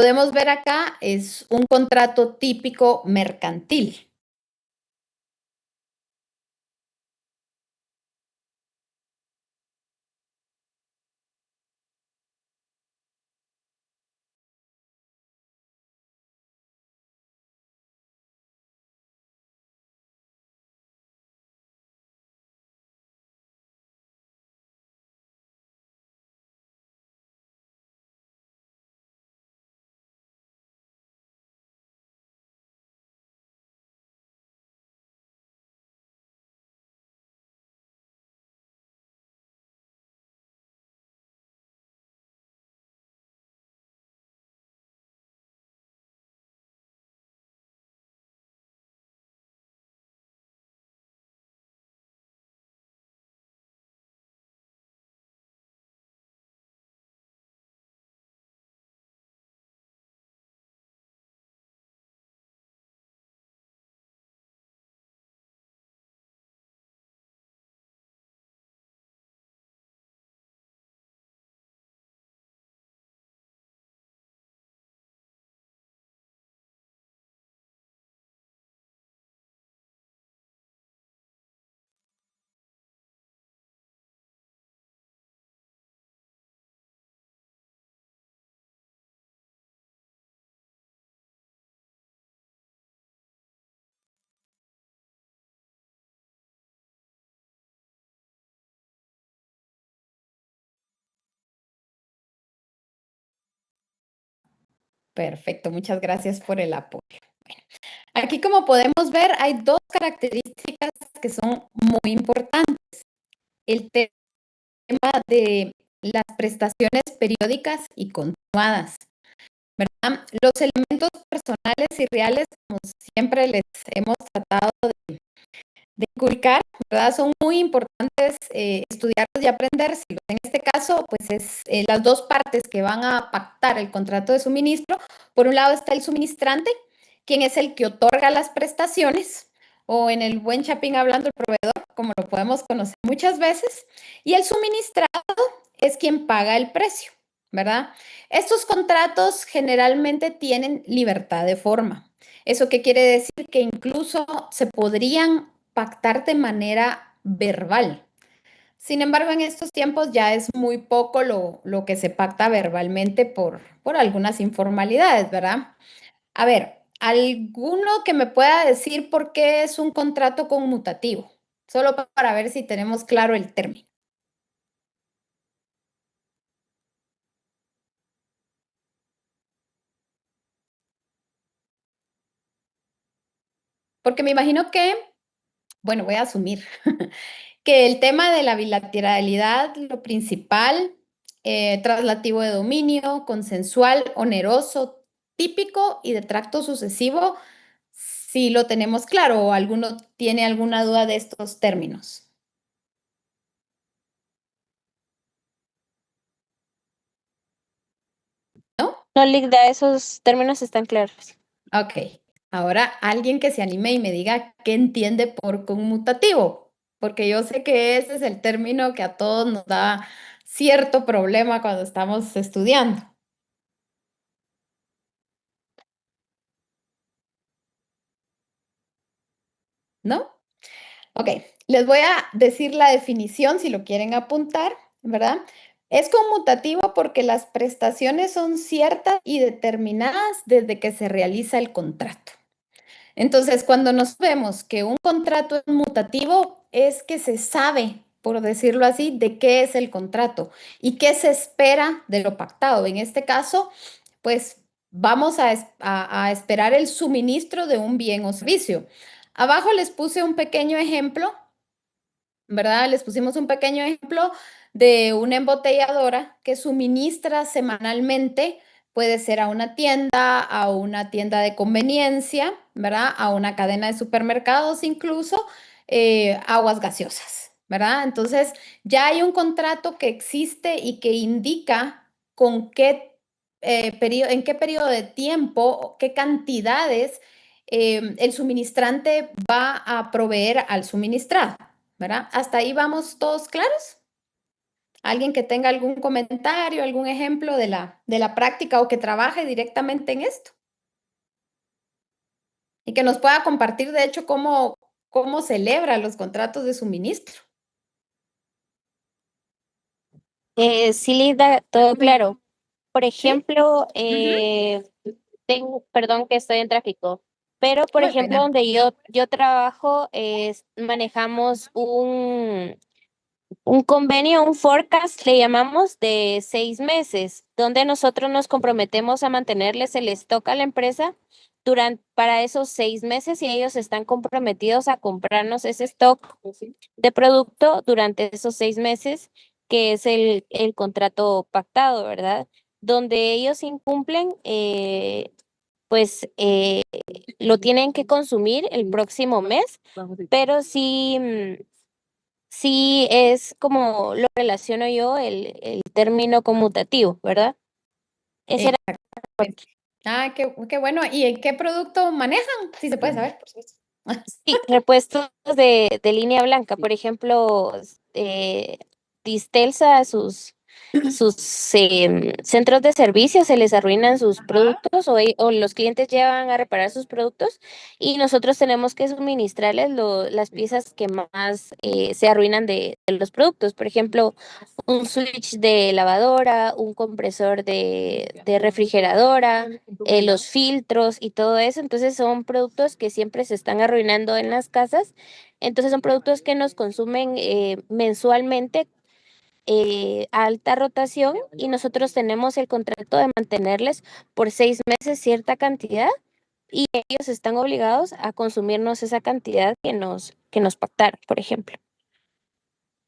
podemos ver acá es un contrato típico mercantil. Perfecto, muchas gracias por el apoyo. Bueno, aquí como podemos ver, hay dos características que son muy importantes. El tema de las prestaciones periódicas y continuadas, ¿verdad? Los elementos personales y reales, como siempre les hemos tratado de inculcar, ¿verdad? Son muy importantes estudiarlos y aprendérselos. En este caso, pues es las dos partes que van a pactar el contrato de suministro. Por un lado está el suministrante, quien es el que otorga las prestaciones, o en el buen chapín hablando, el proveedor, como lo podemos conocer muchas veces, y el suministrado es quien paga el precio, ¿verdad? Estos contratos generalmente tienen libertad de forma. ¿Eso qué quiere decir? Que incluso se podrían pactar de manera verbal. Sin embargo, en estos tiempos ya es muy poco lo que se pacta verbalmente por algunas informalidades, ¿verdad? A ver, ¿alguno que me pueda decir por qué es un contrato conmutativo? Solo para ver si tenemos claro el término. Porque me imagino que, bueno, voy a asumir que el tema de la bilateralidad, lo principal, traslativo de dominio, consensual, oneroso, típico y de tracto sucesivo, si lo tenemos claro o alguno tiene alguna duda de estos términos, ¿no? No, Ligda, esos términos están claros. Ok, ahora alguien que se anime y me diga qué entiende por conmutativo, porque yo sé que ese es el término que a todos nos da cierto problema cuando estamos estudiando, ¿no? Ok, les voy a decir la definición si lo quieren apuntar, ¿verdad? Es conmutativo porque las prestaciones son ciertas y determinadas desde que se realiza el contrato. Entonces, cuando nos vemos que un contrato es mutativo, es que se sabe, por decirlo así, de qué es el contrato y qué se espera de lo pactado. En este caso, pues vamos a esperar el suministro de un bien o servicio. Abajo les puse un pequeño ejemplo, ¿verdad? Les pusimos un pequeño ejemplo de una embotelladora que suministra semanalmente, puede ser a una tienda de conveniencia, ¿verdad? A una cadena de supermercados incluso, aguas gaseosas, ¿verdad? Entonces, ya hay un contrato que existe y que indica con qué en qué periodo de tiempo, qué cantidades el suministrante va a proveer al suministrado. ¿Verdad? ¿Hasta ahí vamos todos claros? ¿Alguien que tenga algún comentario, algún ejemplo de la práctica o que trabaje directamente en esto? Y que nos pueda compartir, de hecho, cómo celebra los contratos de suministro. Sí, Linda, todo claro. Por ¿Sí? ejemplo, Ujú. perdón que estoy en tráfico, pero por Muy ejemplo, pena. donde yo trabajo, manejamos un convenio, un forecast, le llamamos, de 6 meses, donde nosotros nos comprometemos a mantenerles el stock a la empresa para esos 6 meses y ellos están comprometidos a comprarnos ese stock de producto durante esos 6 meses, que es el contrato pactado, ¿verdad? Donde ellos incumplen, pues lo tienen que consumir el próximo mes, pero sí. Sí, es como lo relaciono yo el término conmutativo, ¿verdad? Ese era Exactamente. Ah, qué bueno. ¿Y en qué producto manejan? Si se puede saber, por supuesto. sí, repuestos de línea blanca. Por ejemplo, Distelsa, sus centros de servicio se les arruinan sus Ajá. productos o los clientes llevan a reparar sus productos y nosotros tenemos que suministrarles las piezas que más se arruinan de los productos. Por ejemplo, un switch de lavadora, un compresor de refrigeradora, los filtros y todo eso. Entonces son productos que siempre se están arruinando en las casas. Entonces son productos que nos consumen mensualmente a alta rotación y nosotros tenemos el contrato de mantenerles por 6 meses cierta cantidad y ellos están obligados a consumirnos esa cantidad que nos pactaron, por ejemplo.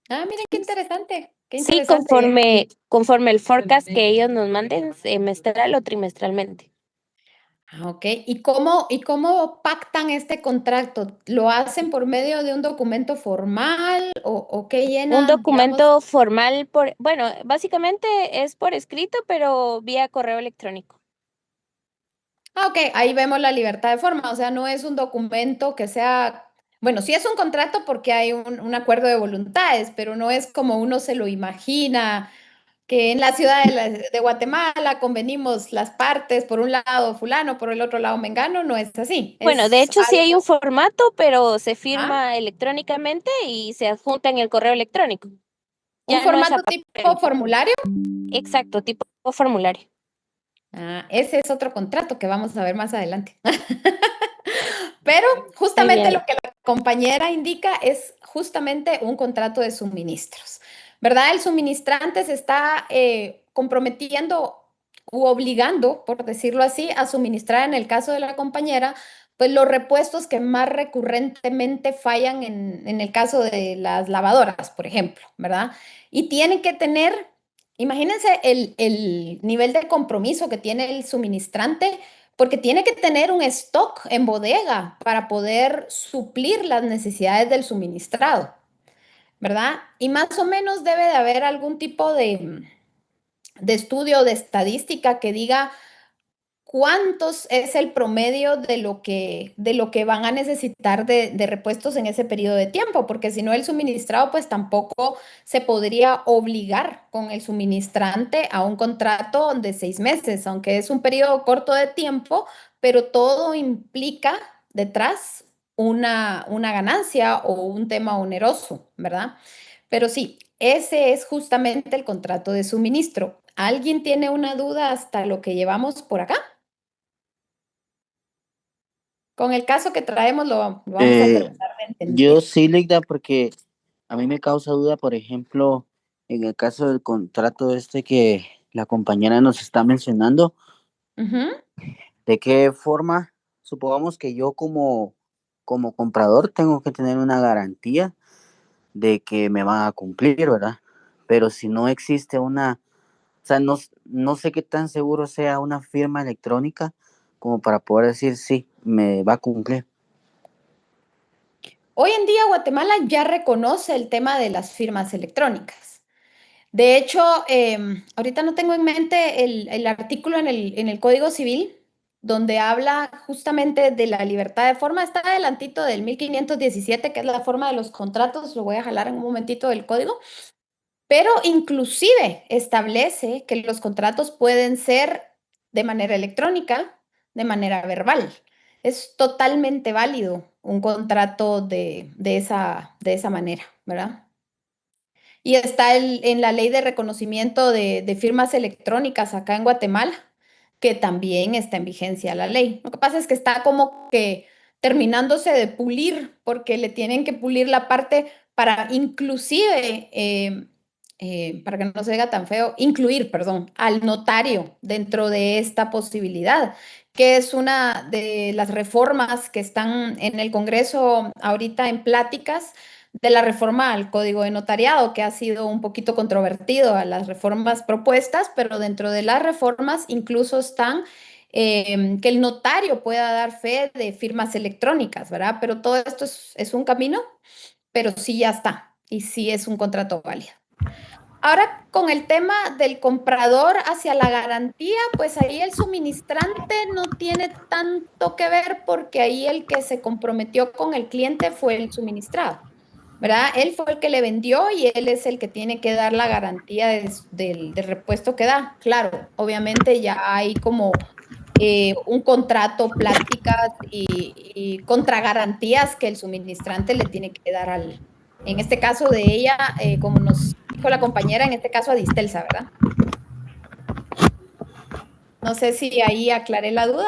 Ah, miren qué interesante. Qué Sí, interesante. conforme el forecast que ellos nos manden semestral o trimestralmente. Ah, ok. Y cómo pactan este contrato? ¿Lo hacen por medio de un documento formal o qué Un llenan, digamos? documento formal bueno, básicamente es por escrito, pero vía correo electrónico. Ah, ok, ahí vemos la libertad de forma, o sea, no es un documento que sea, bueno, sí es un contrato porque hay un acuerdo de voluntades, pero no es como uno se lo imagina, que en la ciudad de Guatemala convenimos las partes, por un lado fulano, por el otro lado mengano, no es así, Bueno, de es hecho sí hay un algo, formato, pero se ajá, firma electrónicamente y se adjunta en el correo electrónico. un Ya no es a formato tipo papel. formulario. Exacto, tipo formulario. Ah, ese es otro contrato que vamos a ver más adelante. Pero Muy justamente bien. lo que la compañera indica es justamente un contrato de suministros, ¿verdad? El suministrante se está comprometiendo u obligando, por decirlo así, a suministrar en el caso de la compañera, pues los repuestos que más recurrentemente fallan en el caso de las lavadoras, por ejemplo, ¿verdad? Y tienen que tener, imagínense el nivel de compromiso que tiene el suministrante porque tiene que tener un stock en bodega para poder suplir las necesidades del suministrado, ¿verdad? Y más o menos debe de haber algún tipo de estudio, de estadística que diga cuántos es el promedio de lo que van a necesitar de repuestos en ese periodo de tiempo, porque si no el suministrado pues tampoco se podría obligar con el suministrante a un contrato de 6 meses, aunque es un periodo corto de tiempo, pero todo implica detrás una ganancia o un tema oneroso, ¿verdad? Pero sí, ese es justamente el contrato de suministro. ¿Alguien tiene una duda hasta lo que llevamos por acá? Con el caso que traemos lo vamos a Eh, tratar de yo entender. sí, Ligda, porque a mí me causa duda, por ejemplo, en el caso del contrato este que la compañera nos está mencionando, Ujú. ¿de qué forma? Supongamos que yo como comprador tengo que tener una garantía de que me van a cumplir, ¿verdad? Pero si no existe o sea, no sé qué tan seguro sea una firma electrónica como para poder decir sí, me va a cumplir. Hoy en día Guatemala ya reconoce el tema de las firmas electrónicas. De hecho, ahorita no tengo en mente el artículo en el Código Civil donde habla justamente de la libertad de forma. Está adelantito del 1517, que es la forma de los contratos. Lo voy a jalar en un momentito del código. pero inclusive establece que los contratos pueden ser de manera electrónica, de manera verbal. Es totalmente válido un contrato de esa manera, ¿verdad? Y está en la ley de reconocimiento de firmas electrónicas acá en Guatemala, que también está en vigencia la ley. Lo que pasa es que está como que terminándose de pulir, porque le tienen que pulir la parte para inclusive, para que no se diga tan feo, incluir, perdón, al notario dentro de esta posibilidad, que es una de las reformas que están en el Congreso ahorita en pláticas de la reforma al Código de Notariado, que ha sido un poquito controvertido a las reformas propuestas, pero dentro de las reformas incluso están que el notario pueda dar fe de firmas electrónicas, ¿verdad? Pero todo esto es un camino, pero sí ya está y sí es un contrato válido. Ahora, con el tema del comprador hacia la garantía, pues ahí el suministrante no tiene tanto que ver porque ahí el que se comprometió con el cliente fue el suministrado, ¿verdad? Él fue el que le vendió y él es el que tiene que dar la garantía del repuesto que da. Claro, obviamente ya hay como un contrato, pláticas y contragarantías que el suministrante le tiene que dar en este caso de ella, como nos dijo la compañera, en este caso a Distelsa, ¿verdad? No sé si ahí aclaré la duda.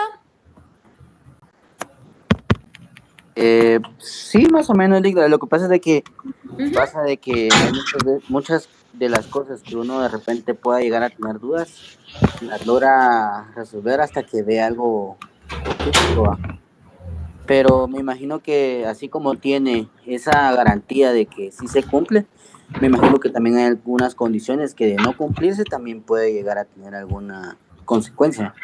Sí, más o menos, Ligda. Lo que pasa es de que Ujú. pasa de que hay muchas de las cosas que uno de repente pueda llegar a tener dudas, las logra resolver hasta que ve algo justo, ¿va? Pero me imagino que así como tiene esa garantía de que sí se cumple, me imagino que también hay algunas condiciones que de no cumplirse también puede llegar a tener alguna consecuencia.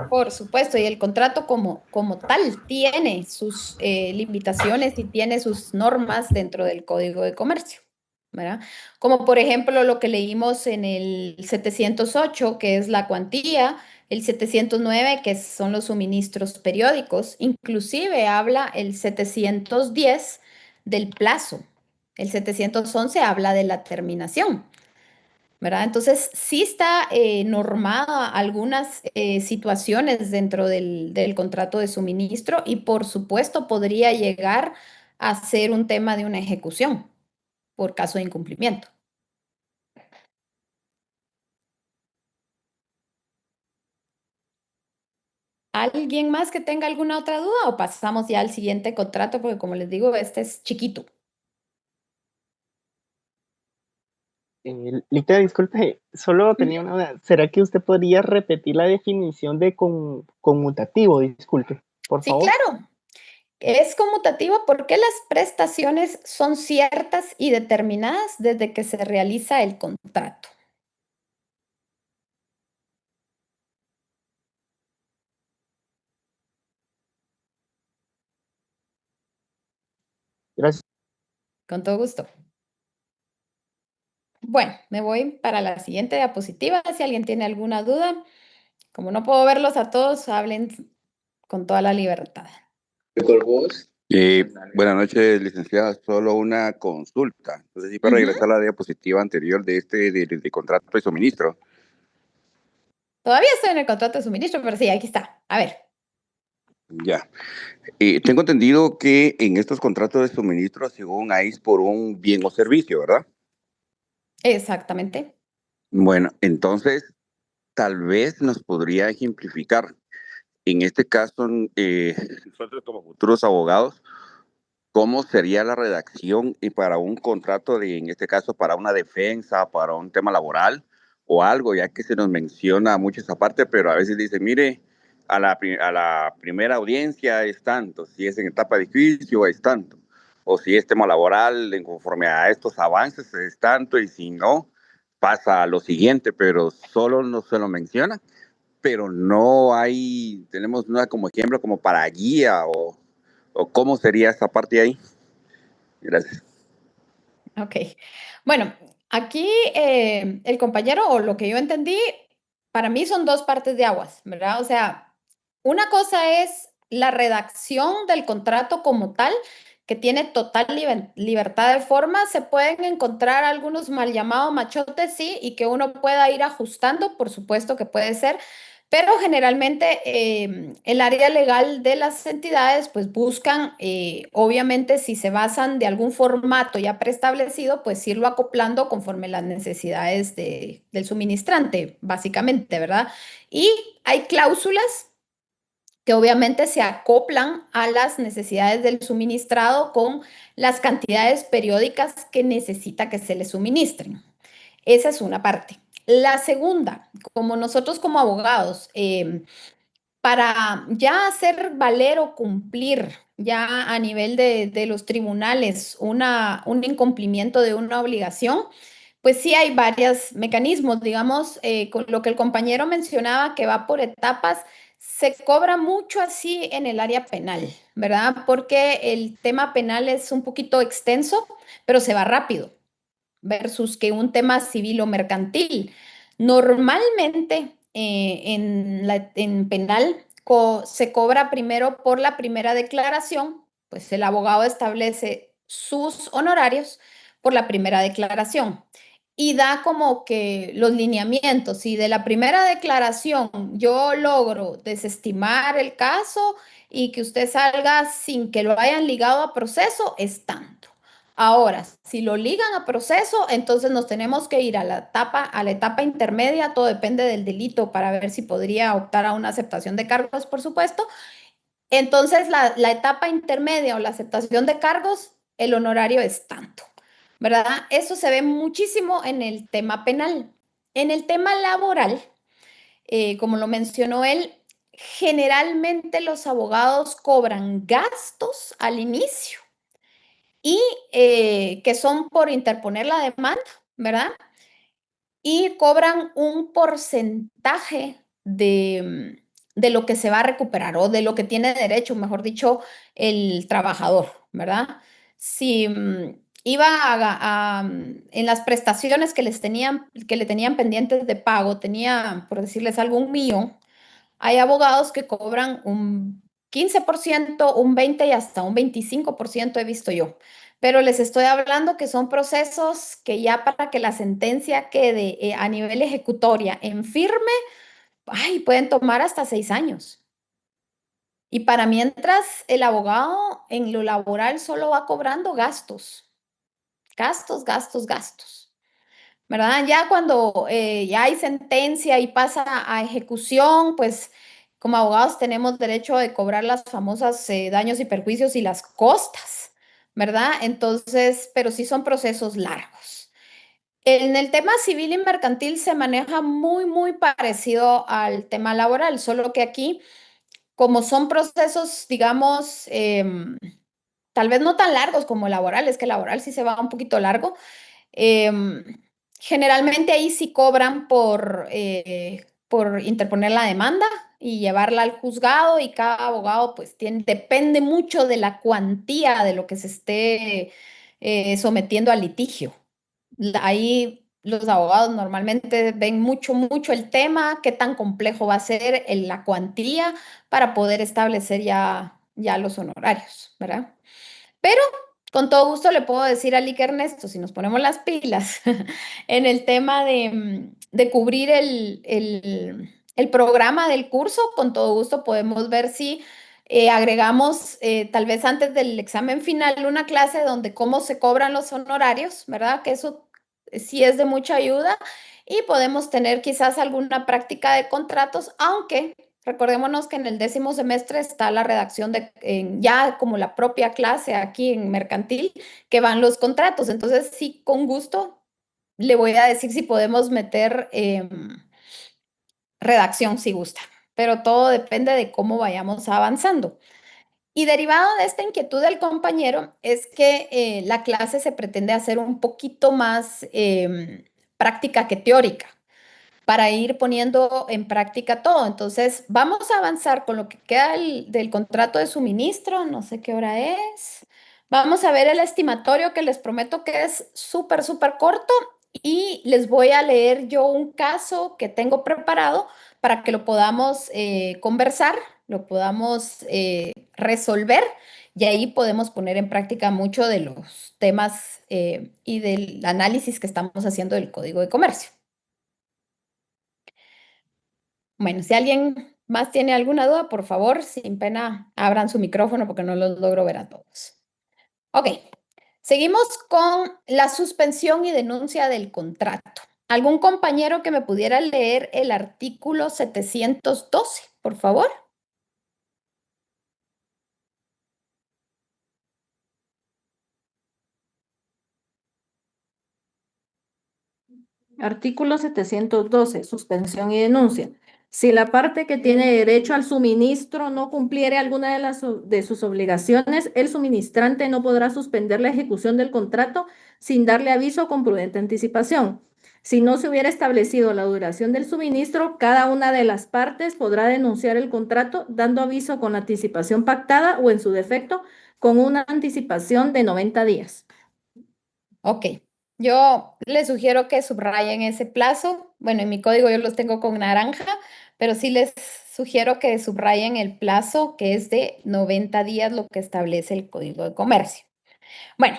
Por supuesto, y el contrato como tal tiene sus limitaciones y tiene sus normas dentro del Código de Comercio, ¿verdad? Como por ejemplo lo que leímos en el 708, que es la cuantía, el 709, que son los suministros periódicos, inclusive habla el 710 del plazo, el 711 habla de la terminación. ¿Verdad? Entonces, sí está normada algunas situaciones dentro del contrato de suministro y por supuesto podría llegar a ser un tema de una ejecución por caso de incumplimiento. ¿Alguien más que tenga alguna otra duda o pasamos ya al siguiente contrato? Porque como les digo, este es chiquito. Lita, disculpe, solo Ujú. tenía una duda. ¿Será que usted podría repetir la definición de conmutativo? Disculpe, por Sí, favor. claro. Es conmutativo porque las prestaciones son ciertas y determinadas desde que se realiza el contrato. Gracias. Con todo gusto. Bueno, me voy para la siguiente diapositiva. Si alguien tiene alguna duda, como no puedo verlos a todos, hablen con toda la libertad. Buenas noches, licenciada. Solo una consulta. Entonces, sí, para regresar a la diapositiva anterior de contrato de suministro. Todavía estoy en el contrato de suministro, pero sí, aquí está. A ver. Ya. Tengo entendido que en estos contratos de suministro, según hay por un bien o servicio, ¿verdad? Exactamente. Bueno, entonces, tal vez nos podría ejemplificar. En este caso, nosotros como futuros abogados, ¿cómo sería la redacción y para un contrato en este caso, para una defensa, para un tema laboral o algo, ya que se nos menciona mucho esa parte, pero a veces dice, mire, a la primera audiencia es tanto, si es en etapa de juicio es tanto, o si es tema laboral, en conforme a estos avances es tanto, y si no, pasa a lo siguiente, pero solo no se lo menciona, pero no hay, tenemos nada como ejemplo, como para guía o cómo sería esa parte ahí. Gracias. Ok. Bueno, aquí el compañero, o lo que yo entendí, para mí son dos partes de aguas, ¿verdad? O sea, una cosa es la redacción del contrato como tal, que tiene total libertad de forma, se pueden encontrar algunos mal llamados machotes, sí, y que uno pueda ir ajustando, por supuesto que puede ser, pero generalmente el área legal de las entidades pues buscan, obviamente si se basan de algún formato ya preestablecido, pues irlo acoplando conforme las necesidades del suministrante, básicamente, ¿verdad? Y hay cláusulas que obviamente se acoplan a las necesidades del suministrado con las cantidades periódicas que necesita que se le suministren. Esa es una parte. La segunda, como nosotros como abogados, para ya hacer valer o cumplir ya a nivel de los tribunales un incumplimiento de una obligación, pues sí hay varios mecanismos, digamos, con lo que el compañero mencionaba que va por etapas, se cobra mucho así en el área penal, ¿verdad? Porque el tema penal es un poquito extenso, pero se va rápido versus que un tema civil o mercantil. Normalmente en penal se cobra primero por la primera declaración, pues el abogado establece sus honorarios por la primera declaración y da como que los lineamientos. Si de la primera declaración yo logro desestimar el caso y que usted salga sin que lo hayan ligado a proceso, es tanto. Ahora, si lo ligan a proceso, entonces nos tenemos que ir a la etapa intermedia, todo depende del delito para ver si podría optar a una aceptación de cargos, por supuesto. Entonces, la etapa intermedia o la aceptación de cargos, el honorario es tanto, ¿verdad? Eso se ve muchísimo en el tema penal. En el tema laboral, como lo mencionó él, generalmente los abogados cobran gastos al inicio y que son por interponer la demanda, ¿verdad? Y cobran un porcentaje de lo que se va a recuperar o de lo que tiene derecho, mejor dicho, el trabajador, ¿verdad? Si iba en las prestaciones que le tenían pendientes de pago, tenía, por decirles algo, 1 millón, hay abogados que cobran un 15%, un 20% y hasta un 25% he visto yo. Pero les estoy hablando que son procesos que ya para que la sentencia quede a nivel ejecutoria en firme, ay, pueden tomar hasta 6 años. Y para mientras el abogado en lo laboral solo va cobrando gastos, gastos, gastos, gastos. ¿Verdad? Ya cuando ya hay sentencia y pasa a ejecución, pues como abogados tenemos derecho de cobrar las famosas daños y perjuicios y las costas, ¿verdad? Entonces, pero sí son procesos largos. En el tema civil y mercantil se maneja muy, muy parecido al tema laboral, solo que aquí, como son procesos, digamos, tal vez no tan largos como laboral, es que laboral sí se va un poquito largo. Em, Generalmente ahí sí cobran por interponer la demanda y llevarla al juzgado y cada abogado pues depende mucho de la cuantía de lo que se esté sometiendo al litigio. Ahí los abogados normalmente ven mucho, mucho el tema, qué tan complejo va a ser la cuantía para poder establecer ya los honorarios, ¿verdad? Pero con todo gusto le puedo decir a Lick Ernesto, si nos ponemos las pilas en el tema de cubrir el programa del curso, con todo gusto podemos ver si agregamos tal vez antes del examen final una clase donde cómo se cobran los honorarios, ¿verdad? Que eso sí es de mucha ayuda y podemos tener quizás alguna práctica de contratos, aunque recordémonos que en el 10º semestre está la redacción ya como la propia clase aquí en mercantil, que van los contratos. Entonces, sí, con gusto le voy a decir si podemos meter redacción si gusta, pero todo depende de cómo vayamos avanzando. Y derivado de esta inquietud del compañero es que la clase se pretende hacer un poquito más práctica que teórica para ir poniendo en práctica todo. Entonces, vamos a avanzar con lo que queda del contrato de suministro, no sé qué hora es. Vamos a ver el estimatorio que les prometo que es súper, súper corto y les voy a leer yo un caso que tengo preparado para que lo podamos conversar, lo podamos resolver y ahí podemos poner en práctica mucho de los temas y del análisis que estamos haciendo del Código de Comercio. Bueno, si alguien más tiene alguna duda, por favor, sin pena, abran su micrófono porque no los logro ver a todos. Ok, seguimos con la suspensión y denuncia del contrato. ¿Algún compañero que me pudiera leer el artículo 712, por favor? Artículo 712, suspensión y denuncia. Si la parte que tiene derecho al suministro no cumpliere alguna de sus obligaciones, el suministrante no podrá suspender la ejecución del contrato sin darle aviso con prudente anticipación. Si no se hubiera establecido la duración del suministro, cada una de las partes podrá denunciar el contrato dando aviso con anticipación pactada o, en su defecto, con una anticipación de 90 días. Ok, yo les sugiero que subrayen ese plazo. Bueno, en mi código yo los tengo con naranja, pero sí les sugiero que subrayen el plazo que es de 90 días, lo que establece el Código de Comercio. Bueno,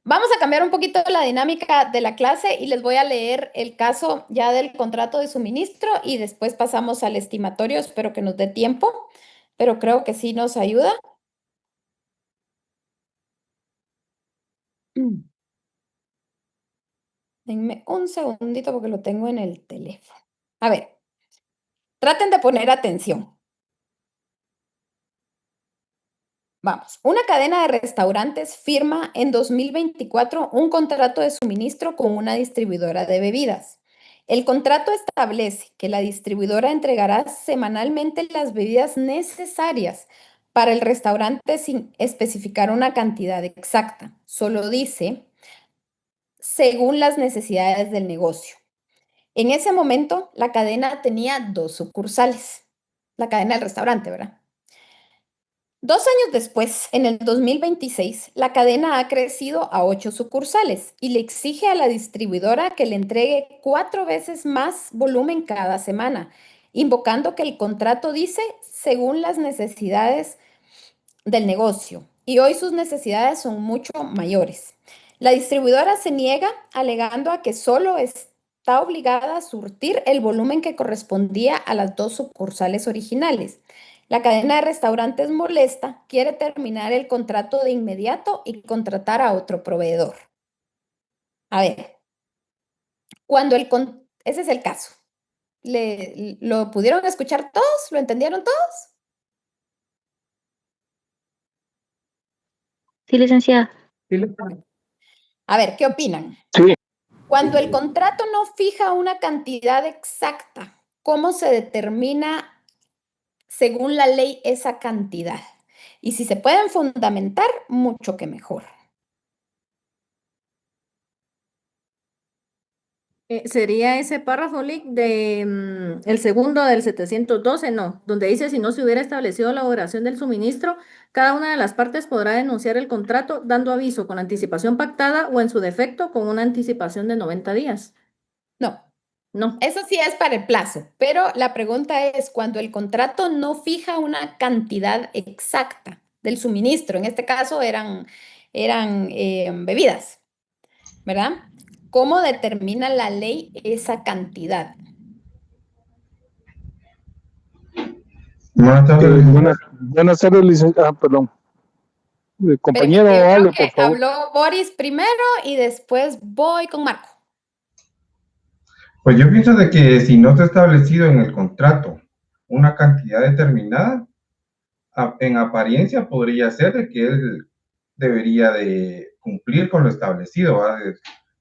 vamos a cambiar un poquito la dinámica de la clase y les voy a leer el caso ya del contrato de suministro y después pasamos al estimatorio. Espero que nos dé tiempo, pero creo que sí nos ayuda. Denme un segundito porque lo tengo en el teléfono. A ver, traten de poner atención. Vamos, una cadena de restaurantes firma en 2024 un contrato de suministro con una distribuidora de bebidas. El contrato establece que la distribuidora entregará semanalmente las bebidas necesarias para el restaurante sin especificar una cantidad exacta. Solo dice, según las necesidades del negocio. En ese momento, la cadena tenía 2 sucursales. La cadena del restaurante, ¿verdad? 2 años después, en el 2026, la cadena ha crecido a 8 sucursales y le exige a la distribuidora que le entregue 4 veces más volumen cada semana, invocando que el contrato dice según las necesidades del negocio. Y hoy sus necesidades son mucho mayores. La distribuidora se niega alegando a que solo está obligada a surtir el volumen que correspondía a las 2 sucursales originales. La cadena de restaurantes molesta, quiere terminar el contrato de inmediato y contratar a otro proveedor. A ver, ese es el caso. ¿Lo pudieron escuchar todos? ¿Lo entendieron todos? Sí, licenciada. A ver, ¿qué opinan? Sí. Cuando el contrato no fija una cantidad exacta, ¿cómo se determina según la ley esa cantidad? Y si se pueden fundamentar, mucho que mejor. Sería ese párrafo, Lick, de el segundo del 712, no, donde dice si no se hubiera establecido la duración del suministro, cada una de las partes podrá denunciar el contrato dando aviso con anticipación pactada o, en su defecto, con una anticipación de 90 días. No, No. eso sí es para el plazo, pero la pregunta es cuando el contrato no fija una cantidad exacta del suministro, en este caso eran bebidas, ¿verdad? ¿Cómo determina la ley esa cantidad? Buenas tardes, licenciada. Perdón. Compañero, Creo hable, que por favor. habló Boris primero y después voy con Marco. Pues yo pienso de que si no está establecido en el contrato una cantidad determinada, en apariencia podría ser de que él debería de cumplir con lo establecido, ¿va?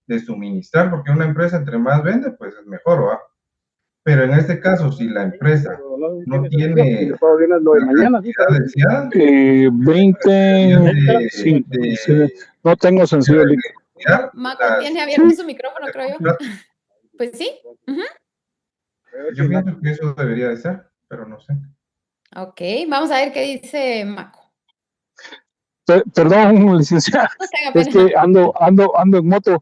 De suministrar, porque una empresa entre más vende, pues es mejor, ¿va? Pero en este caso, si la empresa no tiene la cantidad deseada, 20, sí, no tengo sencillo. Marco tiene abierto su micrófono, creo yo. Pues sí. Yo pienso que eso debería de ser, pero no sé. Ok, vamos a ver qué dice Marco. Perdón, licenciada, No tenga es pena. que ando en moto,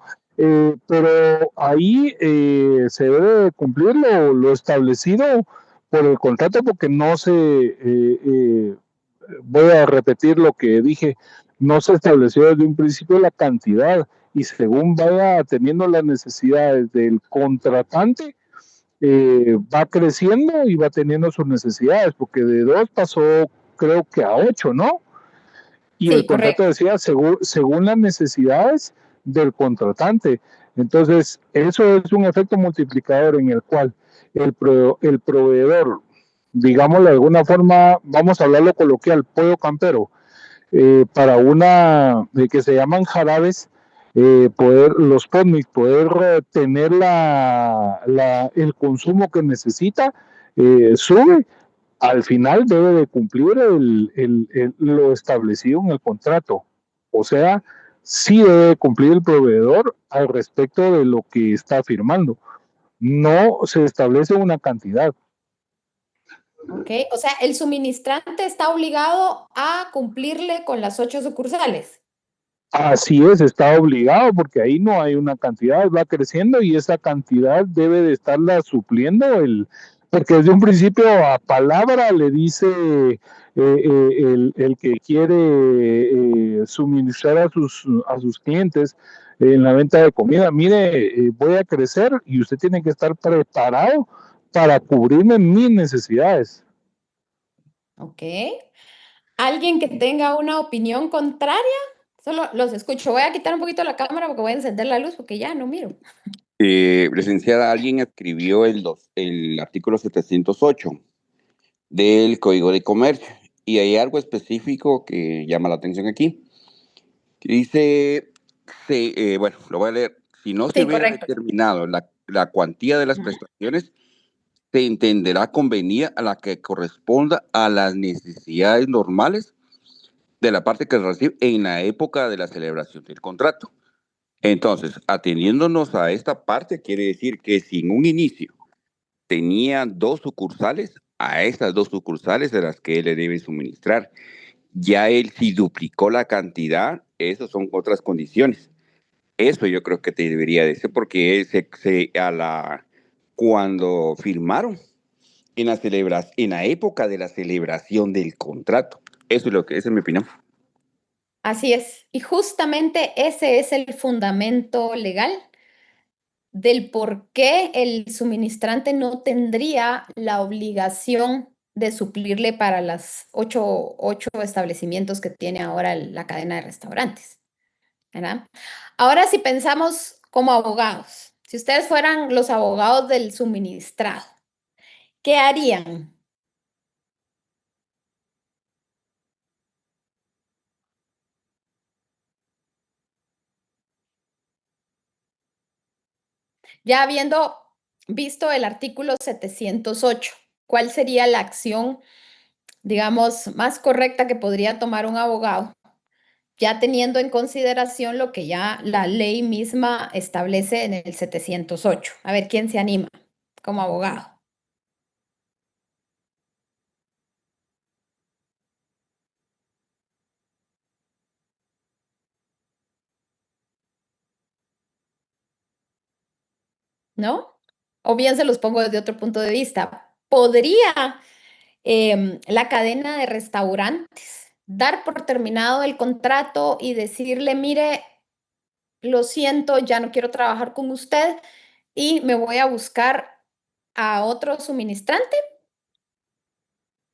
pero ahí se debe cumplir lo establecido por el contrato, porque no se voy a repetir lo que dije, no se estableció desde un principio la cantidad y según vaya teniendo las necesidades del contratante, va creciendo y va teniendo sus necesidades, porque de 2 pasó creo que a 8, ¿no? Y Sí, el contrato correcto. decía según las necesidades del contratante. Entonces, eso es un efecto multiplicador en el cual el proveedor, digámoslo de alguna forma, vamos a hablarlo coloquial, pollo campero, para una que se llaman jarabes, los PODMIC, poder tener el consumo que necesita, sube. Al final debe de cumplir lo establecido en el contrato. O sea, sí debe cumplir el proveedor al respecto de lo que está firmando. No se establece una cantidad. Ok, o sea, el suministrante está obligado a cumplirle con las 8 sucursales. Así es, está obligado porque ahí no hay una cantidad, va creciendo y esa cantidad debe de estarla supliendo porque desde un principio a palabra le dice el que quiere suministrar a sus clientes en la venta de comida, mire, voy a crecer y usted tiene que estar preparado para cubrirme mis necesidades. Ok. ¿Alguien que tenga una opinión contraria? Solo los escucho. Voy a quitar un poquito la cámara porque voy a encender la luz porque ya no miro. Licenciada, alguien escribió el artículo 708 del Código de Comercio y hay algo específico que llama la atención aquí. Que dice, bueno, lo voy a leer. Si no se Sí, hubiera correcto. determinado la cuantía de las prestaciones, se entenderá convenida a la que corresponda a las necesidades normales de la parte que recibe en la época de la celebración del contrato. Entonces, atendiéndonos a esta parte, quiere decir que si en un inicio tenía 2 sucursales, a estas 2 sucursales de las que él le debe suministrar. Ya él si duplicó la cantidad, esas son otras condiciones. Eso yo creo que te debería decir porque cuando firmaron en la época de la celebración del contrato. Esa es mi opinión. Así es. Y justamente ese es el fundamento legal del por qué el suministrante no tendría la obligación de suplirle para las ocho establecimientos que tiene ahora la cadena de restaurantes, ¿verdad? Ahora, si pensamos como abogados, si ustedes fueran los abogados del suministrado, ¿qué harían? Ya habiendo visto el artículo 708, ¿cuál sería la acción, digamos, más correcta que podría tomar un abogado? Ya teniendo en consideración lo que ya la ley misma establece en el 708. A ver, ¿quién se anima como abogado? ¿No? O bien se los pongo desde otro punto de vista. ¿Podría la cadena de restaurantes dar por terminado el contrato y decirle, mire, lo siento, ya no quiero trabajar con usted y me voy a buscar a otro suministrante?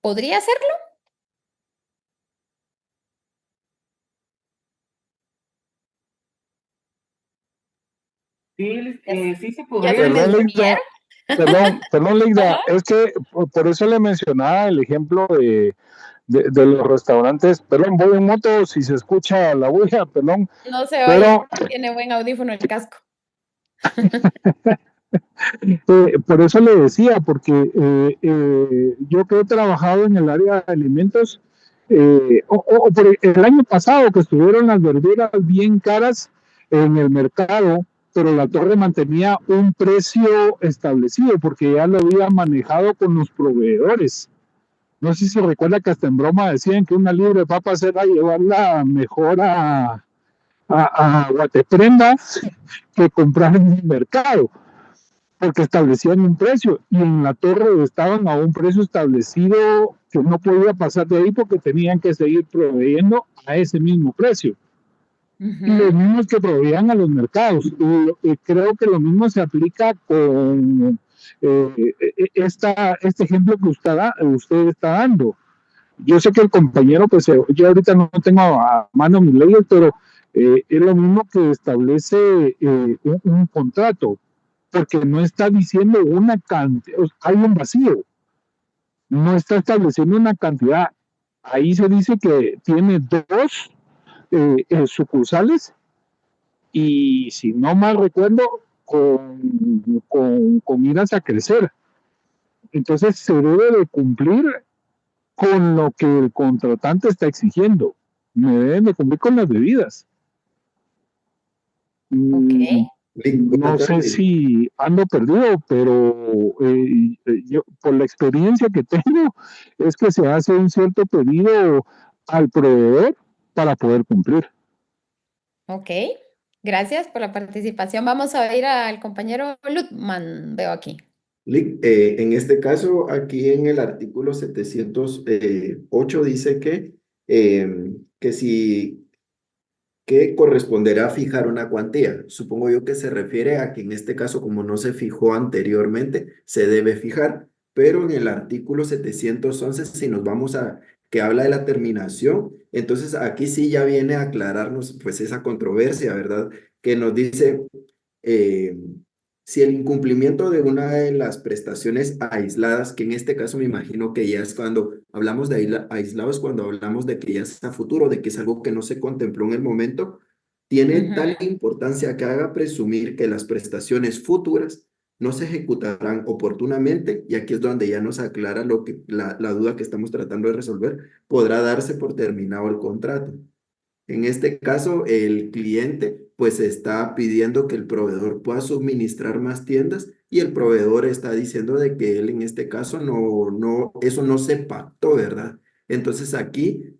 ¿Podría hacerlo? Sí se ¿Ya podría. se Perdón, entendieron? perdón, Leida, Ajá. es que por eso le mencionaba el ejemplo de los restaurantes. Perdón, voy en moto, si se escucha la bulla, perdón, No se pero oye, tiene buen audífono el casco. por eso le decía, porque yo que he trabajado en el área de alimentos, o por el año pasado que estuvieron las verduras bien caras en el mercado, pero la torre mantenía un precio establecido porque ya lo había manejado con los proveedores. No sé si se recuerda que hasta en broma decían que una libra de papas era llevarla mejor a Guateprenda que comprar en el mercado, porque establecían un precio y en la torre estaban a un precio establecido que no podía pasar de ahí porque tenían que seguir proveyendo a ese mismo precio. Los mismos que proveían a los mercados. Y creo que lo mismo se aplica con este ejemplo que usted está dando. Yo sé que el compañero, pues yo ahorita no tengo a mano mis leyes, pero es lo mismo que establece un contrato, porque no está diciendo una cantidad, hay un vacío, no está estableciendo una cantidad. Ahí se dice que tiene dos sucursales y si no mal recuerdo, con miras a crecer. Entonces se debe de cumplir con lo que el contratante está exigiendo. Me deben de cumplir con las debidas. Ok. No sé si ando perdido, pero yo, por la experiencia que tengo, es que se hace un cierto pedido al proveedor para poder cumplir. Ok, gracias por la participación. Vamos a ir al compañero Lutman, veo aquí. En este caso, aquí en el artículo 708 dice que si que corresponderá fijar una cuantía. Supongo yo que se refiere a que en este caso, como no se fijó anteriormente, se debe fijar, pero en el artículo 711, si nos vamos a que habla de la terminación, entonces aquí sí ya viene a aclararnos pues esa controversia, ¿verdad? Que nos dice eh, si el incumplimiento de una de las prestaciones aisladas, que en este caso me imagino que ya es cuando hablamos de aislados, cuando hablamos de que ya es a futuro, de que es algo que no se contempló en el momento, tiene tal importancia que haga presumir que las prestaciones futuras no se ejecutarán oportunamente, y aquí es donde ya nos aclara la duda que estamos tratando de resolver, podrá darse por terminado el contrato. En este caso, el cliente pues está pidiendo que el proveedor pueda suministrar más tiendas y el proveedor está diciendo de que él en este caso eso no se pactó, ¿verdad? Entonces aquí,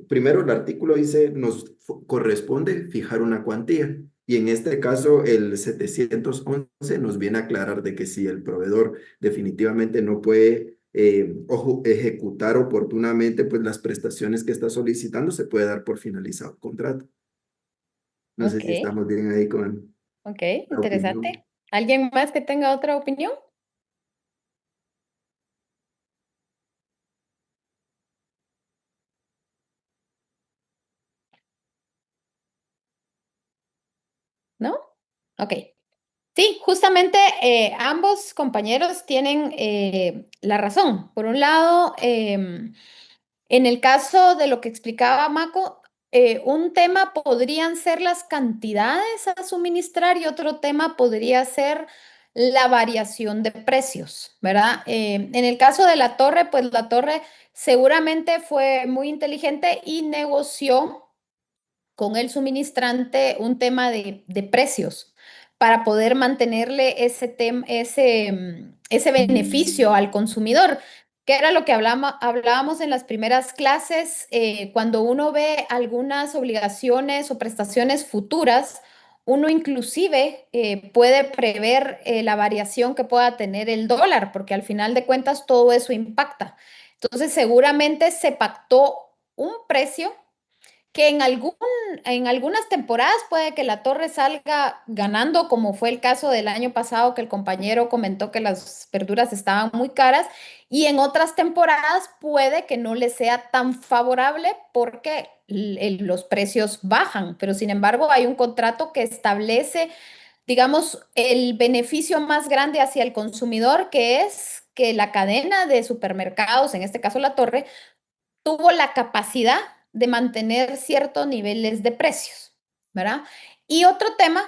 primero el artículo dice, nos corresponde fijar una cuantía. Y en este caso, el 711 nos viene a aclarar de que si el proveedor definitivamente no puede ejecutar oportunamente pues las prestaciones que está solicitando, se puede dar por finalizado el contrato. No sé si Ok, estamos bien ahí con ok, la opinión. interesante. ¿Alguien más que tenga otra opinión? ¿No? Ok. Sí, justamente ambos compañeros tienen la razón. Por un lado, en el caso de lo que explicaba Mako, un tema podrían ser las cantidades a suministrar y otro tema podría ser la variación de precios, ¿verdad? En el caso de la torre, pues la torre seguramente fue muy inteligente y negoció con el suministrante un tema de precios para poder mantenerle ese beneficio al consumidor, que era lo que hablábamos en las primeras clases, cuando uno ve algunas obligaciones o prestaciones futuras, uno inclusive puede prever la variación que pueda tener el dólar, porque al final de cuentas todo eso impacta. Entonces, seguramente se pactó un precio que en algunas temporadas puede que la torre salga ganando, como fue el caso del año pasado que el compañero comentó que las verduras estaban muy caras, y en otras temporadas puede que no le sea tan favorable porque los precios bajan, pero sin embargo hay un contrato que establece, digamos, el beneficio más grande hacia el consumidor, que es que la cadena de supermercados, en este caso la torre, tuvo la capacidad de mantener ciertos niveles de precios, ¿verdad? Y otro tema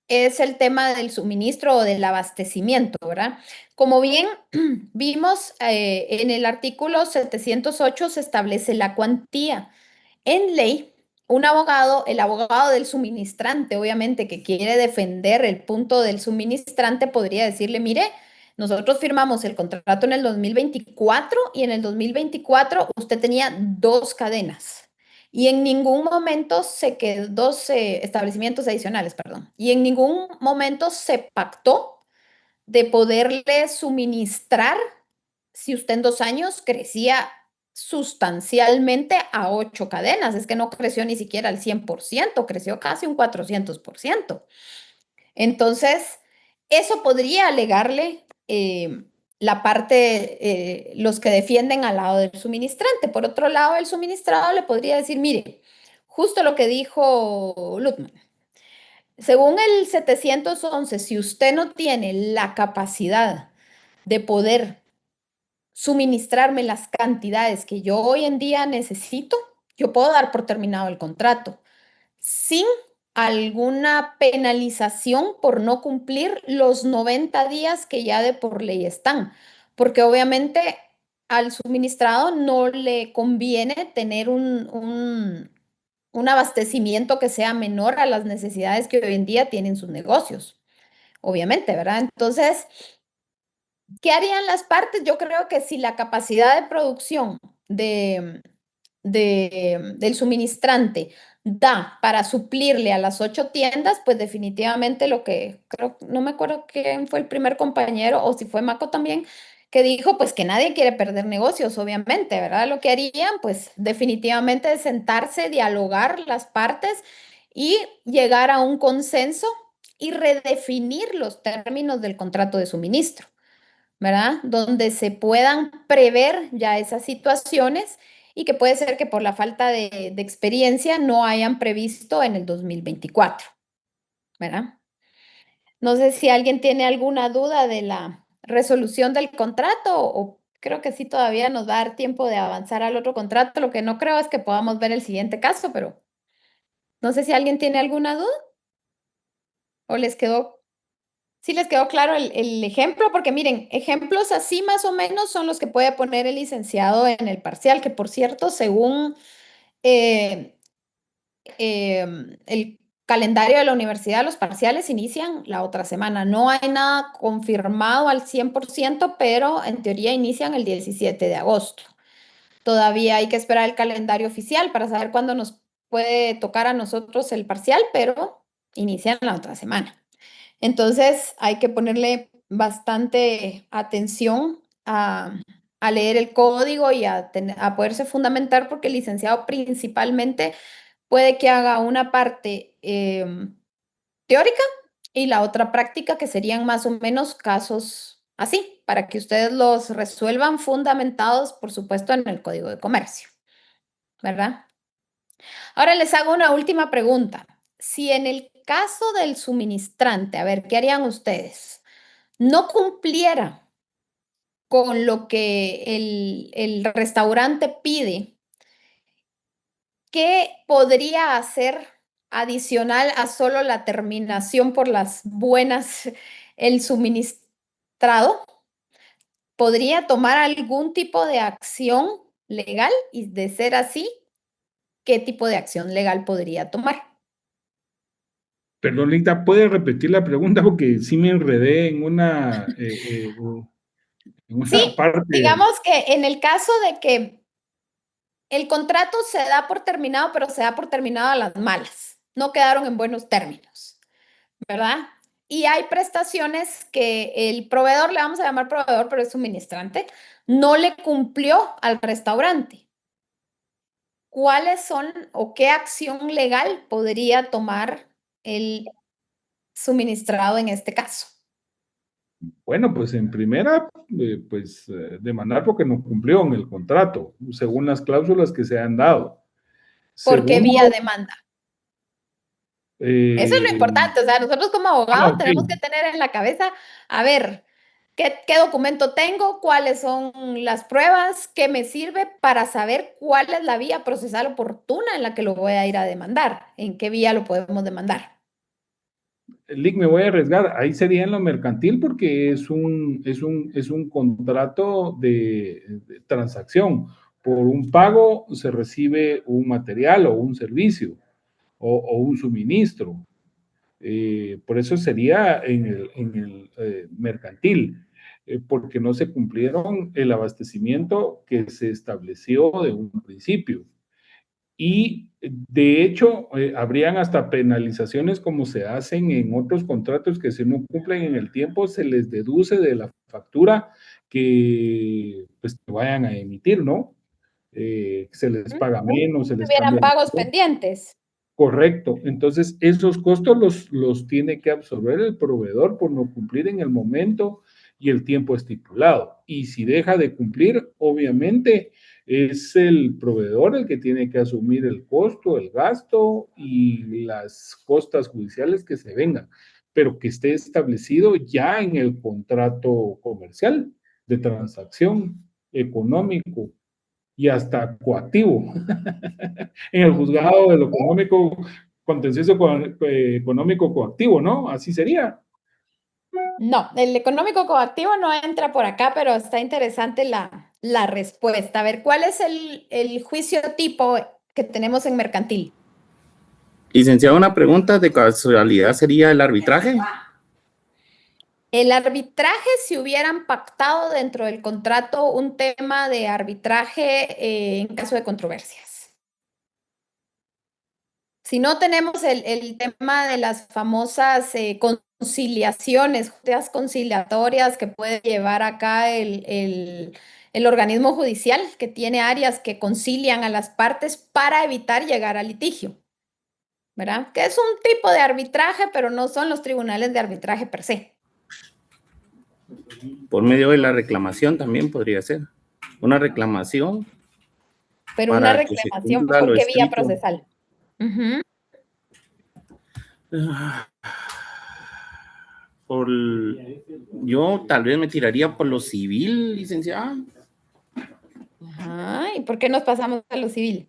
es el tema del suministro o del abastecimiento, ¿verdad? Como bien vimos en el artículo 708 se establece la cuantía. En ley, un abogado, el abogado del suministrante, obviamente, que quiere defender el punto del suministrante, podría decirle, mire, nosotros firmamos el contrato en el 2024 y en el 2024 usted tenía dos cadenas y en ningún momento se quedó, dos establecimientos adicionales, perdón, y en ningún momento se pactó de poderle suministrar si usted en 2 años crecía sustancialmente a 8 cadenas. Es que no creció ni siquiera al 100%, creció casi un 400%. Entonces, eso podría alegarle la parte, los que defienden al lado del suministrante. Por otro lado, el suministrado le podría decir, mire, justo lo que dijo Lutman. Según el 711, si usted no tiene la capacidad de poder suministrarme las cantidades que yo hoy en día necesito, yo puedo dar por terminado el contrato sin alguna penalización por no cumplir los 90 días que ya de por ley están, porque obviamente al suministrado no le conviene tener un abastecimiento que sea menor a las necesidades que hoy en día tienen sus negocios, obviamente, ¿verdad? Entonces, ¿qué harían las partes? Yo creo que si la capacidad de producción del suministrante da para suplirle a las 8 tiendas, pues definitivamente lo que creo, no me acuerdo quién fue el primer compañero o si fue Maco también, que dijo pues que nadie quiere perder negocios, obviamente, ¿verdad? Lo que harían pues definitivamente es sentarse, dialogar las partes y llegar a un consenso y redefinir los términos del contrato de suministro, ¿verdad? Donde se puedan prever ya esas situaciones y que puede ser que por la falta de experiencia no hayan previsto en el 2024, ¿verdad? No sé si alguien tiene alguna duda de la resolución del contrato o creo que sí todavía nos va a dar tiempo de avanzar al otro contrato. Lo que no creo es que podamos ver el siguiente caso, pero no sé si alguien tiene alguna duda o les quedó. Sí les quedó claro el ejemplo, porque miren, ejemplos así más o menos son los que puede poner el licenciado en el parcial, que por cierto, según eh, el calendario de la universidad, los parciales inician la otra semana. No hay nada confirmado al 100%, pero en teoría inician el 17 de agosto. Todavía hay que esperar el calendario oficial para saber cuándo nos puede tocar a nosotros el parcial, pero inician la otra semana. Entonces hay que ponerle bastante atención a leer el código y a poderse fundamentar porque el licenciado principalmente puede que haga una parte teórica y la otra práctica que serían más o menos casos así, para que ustedes los resuelvan fundamentados, por supuesto, en el código de comercio, ¿verdad? Ahora les hago una última pregunta. Si en el caso del suministrante, a ver, ¿qué harían ustedes? No cumpliera con lo que el restaurante pide, ¿qué podría hacer adicional a solo la terminación por las buenas el suministrado? ¿Podría tomar algún tipo de acción legal? Y de ser así, ¿qué tipo de acción legal podría tomar? Perdón, Linda, ¿puede repetir la pregunta? Porque sí me enredé en una Sí, parte. digamos que en el caso de que el contrato se da por terminado, pero se da por terminado a las malas, no quedaron en buenos términos, ¿verdad? Y hay prestaciones que el proveedor, le vamos a llamar proveedor, pero es suministrante, no le cumplió al restaurante. ¿Cuáles son o qué acción legal podría tomar el suministrado en este caso? Bueno, pues en primera, demandar porque no cumplió en el contrato, según las cláusulas que se han dado. ¿Por qué Segundo, vía demanda? Eso es lo eh, importante, o sea, nosotros como abogados ok. tenemos que tener en la cabeza, a ver, ¿qué documento tengo? ¿Cuáles son las pruebas? ¿Qué me sirve para saber cuál es la vía procesal oportuna en la que lo voy a ir a demandar? ¿En qué vía lo podemos demandar? Lick, me voy a arriesgar, ahí sería en lo mercantil porque es un contrato de transacción. Por un pago se recibe un material o un servicio o un suministro. Por eso sería en el mercantil, porque no se cumplieron el abastecimiento que se estableció de un principio. Y de hecho, habrían hasta penalizaciones como se hacen en otros contratos que si no cumplen en el tiempo, se les deduce de la factura que pues, vayan a emitir, ¿no? se les paga menos, se les Hubieran cambia. pagos pendientes. Correcto. Entonces, esos costos los tiene que absorber el proveedor por no cumplir en el momento y el tiempo estipulado. Y si deja de cumplir, obviamente es el proveedor el que tiene que asumir el costo, el gasto y las costas judiciales que se vengan, pero que esté establecido ya en el contrato comercial de transacción económico y hasta coactivo. En el juzgado de lo económico, contencioso económico coactivo, ¿no? Así sería. No, el económico coactivo no entra por acá, pero está interesante la respuesta. A ver, ¿cuál es el juicio tipo que tenemos en mercantil? Licenciado, una pregunta de casualidad sería el arbitraje. El arbitraje, si hubieran pactado dentro del contrato un tema de arbitraje en caso de controversias. Si no tenemos el tema de las famosas conciliaciones, juntas conciliatorias que puede llevar acá el organismo judicial, que tiene áreas que concilian a las partes para evitar llegar al litigio, ¿verdad? Que es un tipo de arbitraje, pero no son los tribunales de arbitraje per se. Por medio de la reclamación también podría ser. Una reclamación. Pero una reclamación, ¿por qué vía procesal? Yo tal vez me tiraría por lo civil, licenciada. Ajá, ¿y por qué nos pasamos a lo civil?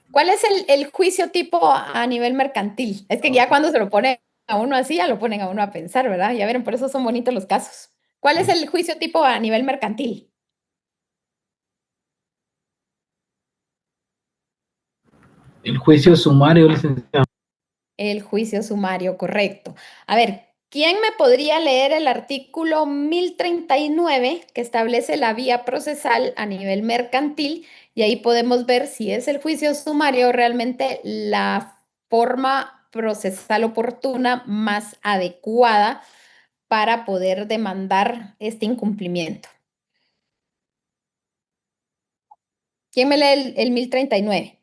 ¿Cuál es el juicio tipo a nivel mercantil? Es que ya cuando se lo ponen a uno así, ya lo ponen a uno a pensar, ¿verdad? Ya ven, por eso son bonitos los casos. ¿Cuál es el juicio tipo a nivel mercantil? El juicio sumario, licenciado. El juicio sumario, correcto. A ver, ¿quién me podría leer el artículo 1039 que establece la vía procesal a nivel mercantil? Y ahí podemos ver si es el juicio sumario realmente la forma procesal oportuna más adecuada para poder demandar este incumplimiento. ¿Quién me lee el 1039?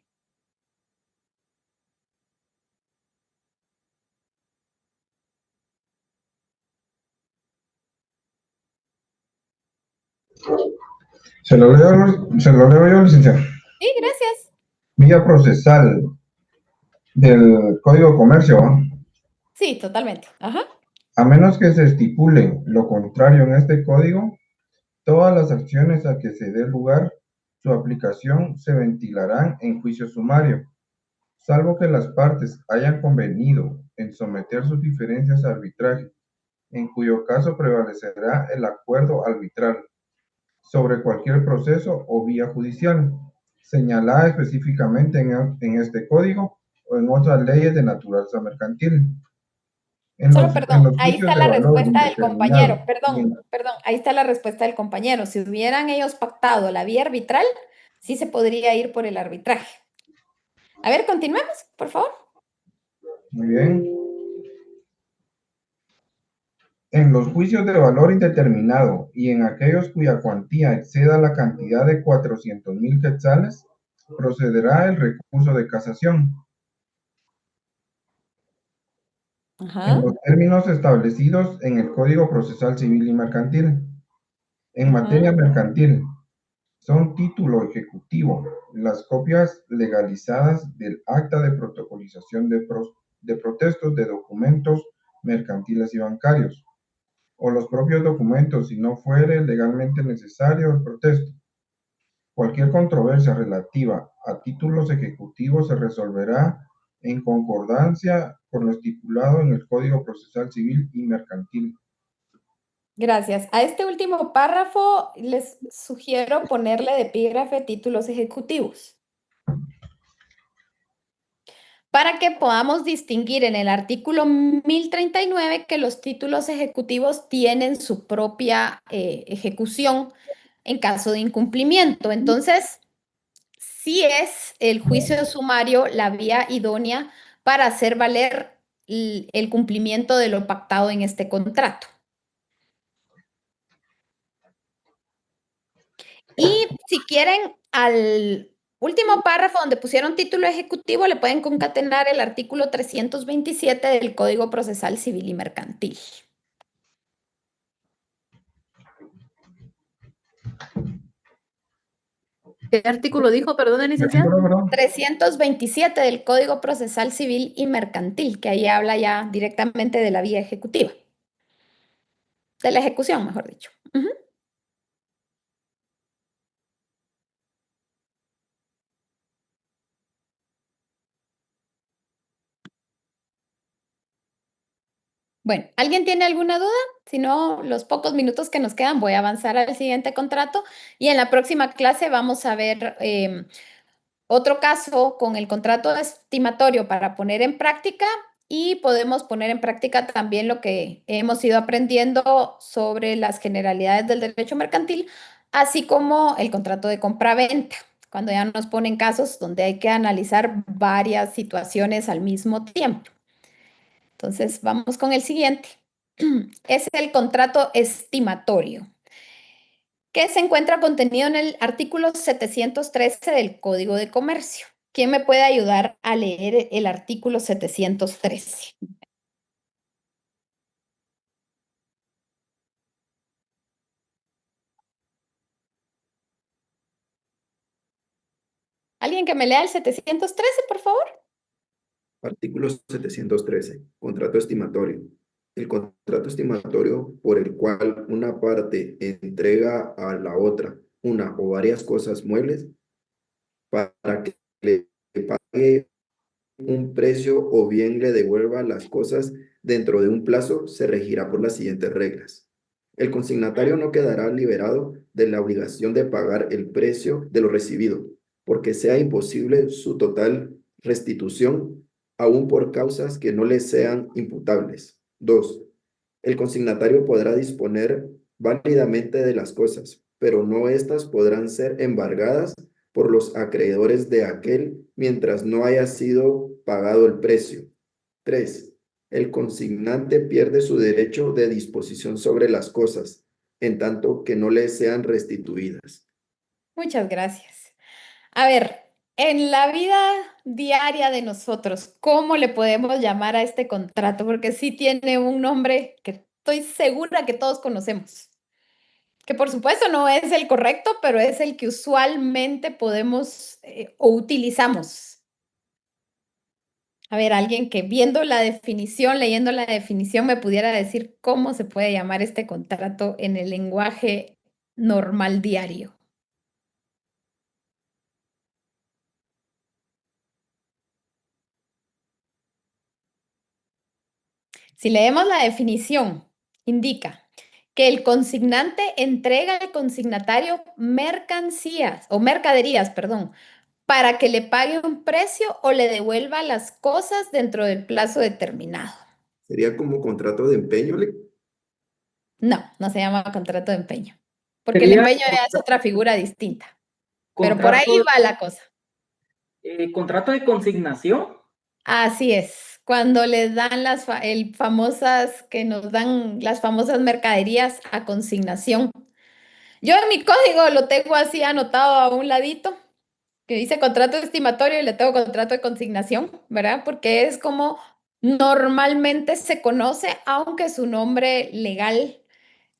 Se lo leo yo, licenciado. Sí, gracias. Vía procesal del Código de Comercio, ¿no? Sí, totalmente. Ajá. A menos que se estipule lo contrario en este código, todas las acciones a que se dé lugar su aplicación se ventilarán en juicio sumario, salvo que las partes hayan convenido en someter sus diferencias a arbitraje, en cuyo caso prevalecerá el acuerdo arbitral sobre cualquier proceso o vía judicial, señalada específicamente en este código o en otras leyes de naturaleza mercantil. Solo, perdón, ahí está la respuesta del compañero. Perdón, ahí está la respuesta del compañero. Si hubieran ellos pactado la vía arbitral, sí se podría ir por el arbitraje. A ver, continuemos, por favor. Muy bien. En los juicios de valor indeterminado y en aquellos cuya cuantía exceda la cantidad de 400,000 quetzales, procederá el recurso de casación. En los términos establecidos en el Código Procesal Civil y Mercantil. En materia mercantil, son título ejecutivo las copias legalizadas del acta de protocolización de protestos de documentos mercantiles y bancarios, o los propios documentos si no fuere legalmente necesario el protesto. Cualquier controversia relativa a títulos ejecutivos se resolverá en concordancia con lo estipulado en el Código Procesal Civil y Mercantil. Gracias. A este último párrafo les sugiero ponerle de epígrafe títulos ejecutivos, para que podamos distinguir en el artículo 1039 que los títulos ejecutivos tienen su propia ejecución en caso de incumplimiento. Entonces, sí es el juicio sumario la vía idónea para hacer valer el cumplimiento de lo pactado en este contrato. si quieren, al último párrafo donde pusieron título ejecutivo, le pueden concatenar el artículo 327 del Código Procesal Civil y Mercantil. ¿Qué artículo dijo? Perdón, licenciada. 327 del Código Procesal Civil y Mercantil, que ahí habla ya directamente de la vía ejecutiva. De la ejecución, mejor dicho. Ujú. Bueno, ¿alguien tiene alguna duda? Si no, los pocos minutos que nos quedan, voy a avanzar al siguiente contrato y en la próxima clase vamos a ver otro caso con el contrato estimatorio para poner en práctica y podemos poner en práctica también lo que hemos ido aprendiendo sobre las generalidades del derecho mercantil, así como el contrato de compra-venta, cuando ya nos ponen casos donde hay que analizar varias situaciones al mismo tiempo. Entonces, vamos con el siguiente. Es el contrato estimatorio, que se encuentra contenido en el artículo 713 del Código de Comercio. ¿Quién me puede ayudar a leer el artículo 713? ¿Alguien que me lea el 713, por favor? Artículo 713. Contrato estimatorio. El contrato estimatorio por el cual una parte entrega a la otra una o varias cosas muebles para que le pague un precio o bien le devuelva las cosas dentro de un plazo, se regirá por las siguientes reglas. El consignatario no quedará liberado de la obligación de pagar el precio de lo recibido, porque sea imposible su total restitución, aún por causas que no le sean imputables. 2. El consignatario podrá disponer válidamente de las cosas, pero no éstas podrán ser embargadas por los acreedores de aquel mientras no haya sido pagado el precio. 3. El consignante pierde su derecho de disposición sobre las cosas, en tanto que no le sean restituidas. Muchas gracias. A ver, en la vida diaria de nosotros, ¿cómo le podemos llamar a este contrato? Porque sí tiene un nombre que estoy segura que todos conocemos. Que por supuesto no es el correcto, pero es el que usualmente podemos o utilizamos. A ver, alguien que viendo la definición, leyendo la definición, me pudiera decir cómo se puede llamar este contrato en el lenguaje normal diario. Si leemos la definición, indica que el consignante entrega al consignatario mercancías o mercaderías, perdón, para que le pague un precio o le devuelva las cosas dentro del plazo determinado. ¿Sería como contrato de empeño? No, no se llama contrato de empeño, porque el Sería empeño ya es otra figura distinta, pero por ahí contrato, va la cosa. contrato de consignación. Así es, cuando les dan famosas, que nos dan las famosas mercaderías a consignación. Yo en mi código lo tengo así anotado a un ladito, que dice contrato estimatorio y le tengo contrato de consignación, ¿verdad? Porque es como normalmente se conoce, aunque su nombre legal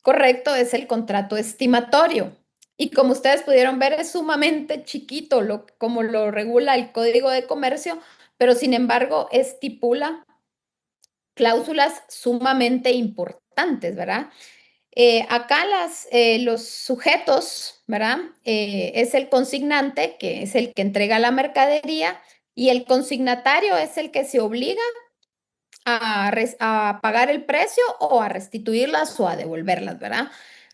correcto es el contrato estimatorio. Y como ustedes pudieron ver, es sumamente chiquito como lo regula el Código de Comercio, pero sin embargo estipula cláusulas sumamente importantes, ¿verdad? Acá los sujetos, ¿verdad? Es el consignante, que es el que entrega la mercadería, y el consignatario es el que se obliga a pagar el precio o a restituirlas o a devolverlas, ¿verdad?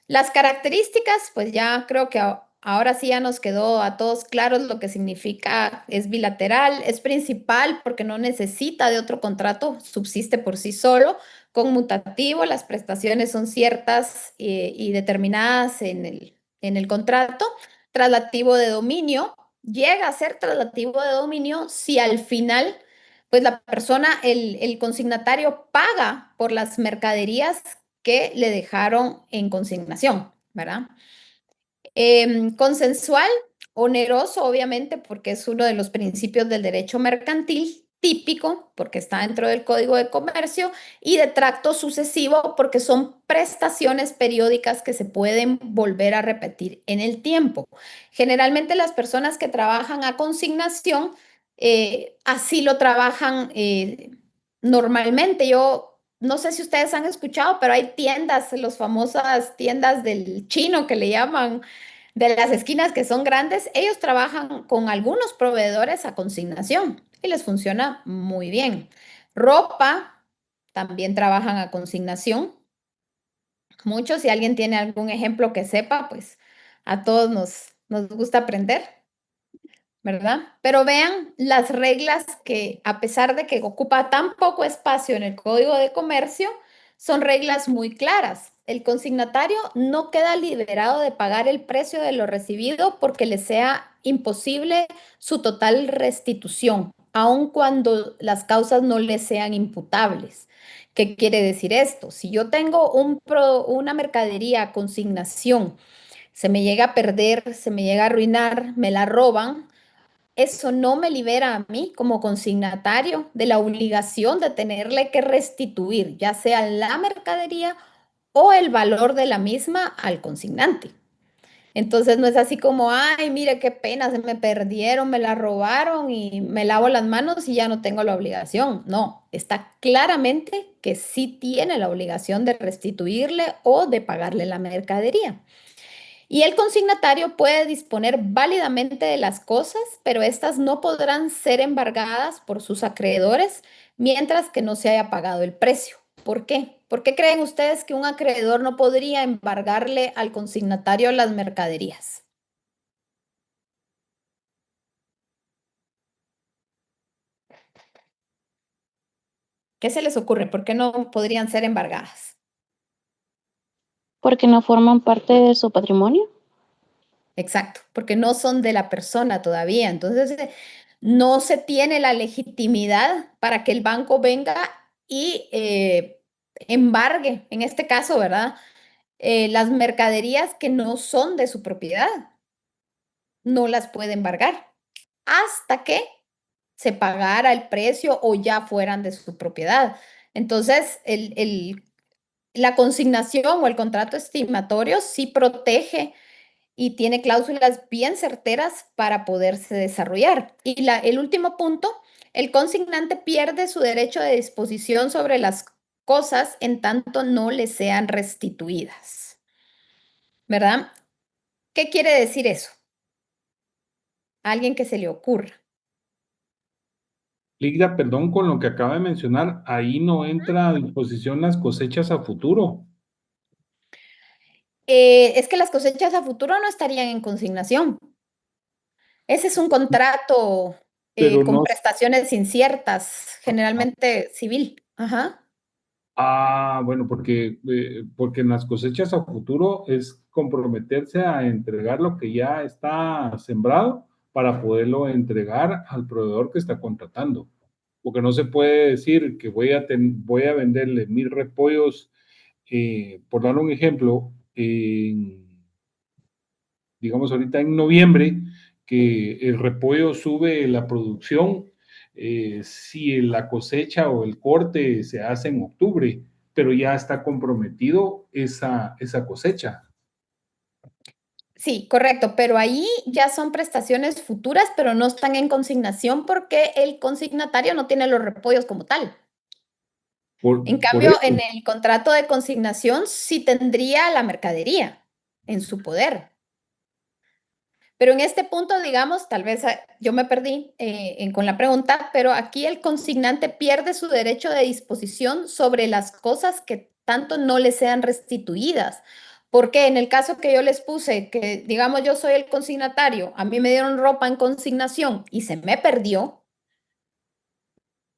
Las características, pues ya creo que ahora sí ya nos quedó a todos claros lo que significa, es bilateral, es principal porque no necesita de otro contrato, subsiste por sí solo, conmutativo, las prestaciones son ciertas y determinadas en el contrato, traslativo de dominio, llega a ser traslativo de dominio si al final pues la persona, el consignatario paga por las mercaderías que le dejaron en consignación, ¿verdad? Consensual, oneroso, obviamente, porque es uno de los principios del derecho mercantil, típico, porque está dentro del Código de Comercio, y de tracto sucesivo, porque son prestaciones periódicas que se pueden volver a repetir en el tiempo. Generalmente las personas que trabajan a consignación, así lo trabajan normalmente. Yo no sé si ustedes han escuchado, pero hay tiendas, las famosas tiendas del chino que le llaman, de las esquinas que son grandes. Ellos trabajan con algunos proveedores a consignación y les funciona muy bien. Ropa, también trabajan a consignación. Muchos, si alguien tiene algún ejemplo que sepa, pues a todos nos gusta aprender, ¿verdad? Pero vean las reglas que, a pesar de que ocupa tan poco espacio en el Código de Comercio, son reglas muy claras. El consignatario no queda liberado de pagar el precio de lo recibido porque le sea imposible su total restitución, aun cuando las causas no le sean imputables. ¿Qué quiere decir esto? Si yo tengo una mercadería a consignación, se me llega a perder, se me llega a arruinar, me la roban, eso no me libera a mí como consignatario de la obligación de tenerle que restituir, ya sea la mercadería o el valor de la misma al consignante. Entonces no es así como, ay, mire qué pena, se me perdieron, me la robaron y me lavo las manos y ya no tengo la obligación. No, está claramente que sí tiene la obligación de restituirle o de pagarle la mercadería. Y el consignatario puede disponer válidamente de las cosas, pero estas no podrán ser embargadas por sus acreedores mientras que no se haya pagado el precio. ¿Por qué? ¿Por qué creen ustedes que un acreedor no podría embargarle al consignatario las mercaderías? ¿Qué se les ocurre? ¿Por qué no podrían ser embargadas? Porque no forman parte de su patrimonio. Exacto, porque no son de la persona todavía. Entonces, no se tiene la legitimidad para que el banco venga y embargue, en este caso, ¿verdad? Las mercaderías que no son de su propiedad, no las puede embargar hasta que se pagara el precio o ya fueran de su propiedad. Entonces, la consignación o el contrato estimatorio sí protege y tiene cláusulas bien certeras para poderse desarrollar. Y el último punto, el consignante pierde su derecho de disposición sobre las cosas en tanto no le sean restituidas. ¿Verdad? ¿Qué quiere decir eso? A alguien que se le ocurra. Ligda, perdón, con lo que acaba de mencionar, ahí no entra a disposición las cosechas a futuro. Es que las cosechas a futuro no estarían en consignación. Ese es un contrato Pero con no. prestaciones inciertas, generalmente civil. Ajá. Ah, bueno, porque en las cosechas a futuro es comprometerse a entregar lo que ya está sembrado para poderlo entregar al proveedor que está contratando. Porque no se puede decir que voy a venderle 1000 repollos, por dar un ejemplo, digamos ahorita en noviembre, que el repollo sube la producción, si la cosecha o el corte se hace en octubre, pero ya está comprometido esa cosecha. Sí, correcto, pero ahí ya son prestaciones futuras, pero no están en consignación porque el consignatario no tiene los repollos como tal. En Por cambio, eso. en el contrato de consignación sí tendría la mercadería en su poder. Pero en este punto, digamos, tal vez yo me perdí con la pregunta, pero aquí el consignante pierde su derecho de disposición sobre las cosas que tanto no le sean restituidas. Porque en el caso que yo les puse, que digamos yo soy el consignatario, a mí me dieron ropa en consignación y se me perdió,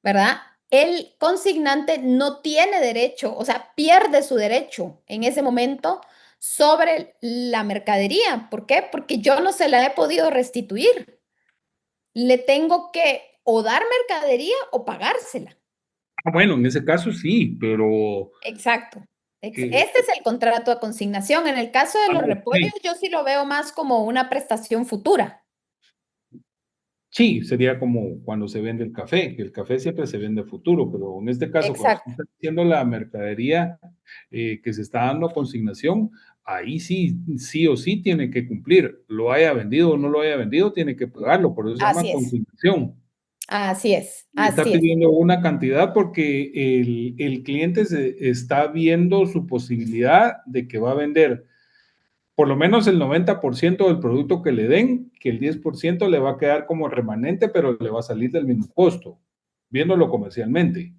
¿verdad? El consignante no tiene derecho, o sea, pierde su derecho en ese momento sobre la mercadería. ¿Por qué? Porque yo no se la he podido restituir. Le tengo que o dar mercadería o pagársela. Bueno, en ese caso sí, pero Exacto. Este es el contrato a consignación. En el caso de los repollos, yo sí lo veo más como una prestación futura. Sí, sería como cuando se vende el café, que el café siempre se vende futuro, pero en este caso, cuando Exacto. se está haciendo la mercadería que se está dando a consignación, ahí sí, sí o sí tiene que cumplir. Lo haya vendido o no lo haya vendido, tiene que pagarlo, por eso se llama Así es. consignación. Así es. Y está Así es. pidiendo una cantidad porque el cliente está viendo su posibilidad de que va a vender por lo menos el 90% del producto que le den, que el 10% le va a quedar como remanente, pero le va a salir del mismo costo, viéndolo comercialmente.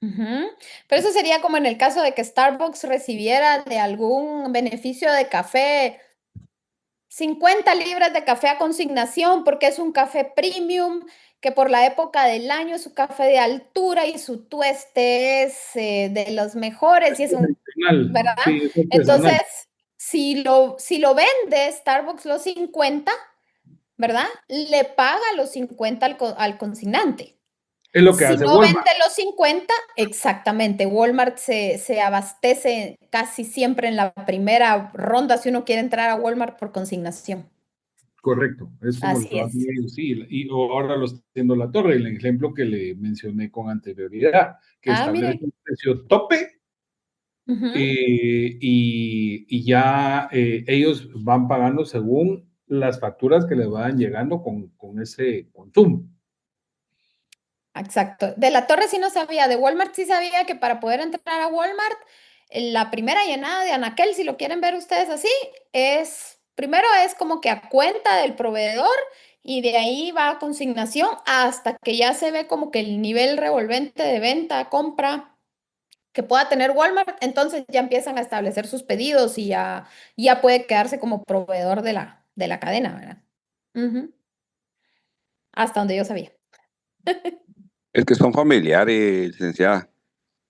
Ujú. Pero eso sería como en el caso de que Starbucks recibiera de algún beneficio de café 50 libras de café a consignación porque es un café premium, que por la época del año es un café de altura y su tueste es de los mejores y es un, ¿verdad? Sí, es Entonces, artesanal. si lo vende Starbucks los 50, ¿verdad? Le paga los 50 al consignante. Es lo que Si hace no Walmart. vende los 50, exactamente. Walmart se abastece casi siempre en la primera ronda si uno quiere entrar a Walmart por consignación. Correcto, es como Así lo es. hacen ellos, sí, y ahora lo está haciendo La Torre, el ejemplo que le mencioné con anterioridad, que establece Mire. un precio tope Ujú. y ya ellos van pagando según las facturas que les van llegando con ese consumo. Exacto. De La Torre sí no sabía, de Walmart sí sabía que para poder entrar a Walmart, la primera llenada de anaquel, si lo quieren ver ustedes así, primero es como que a cuenta del proveedor y de ahí va a consignación hasta que ya se ve como que el nivel revolvente de venta, compra que pueda tener Walmart, entonces ya empiezan a establecer sus pedidos y ya puede quedarse como proveedor de la cadena, ¿verdad? Ujú. Hasta donde yo sabía. Es que son familiares, licenciada.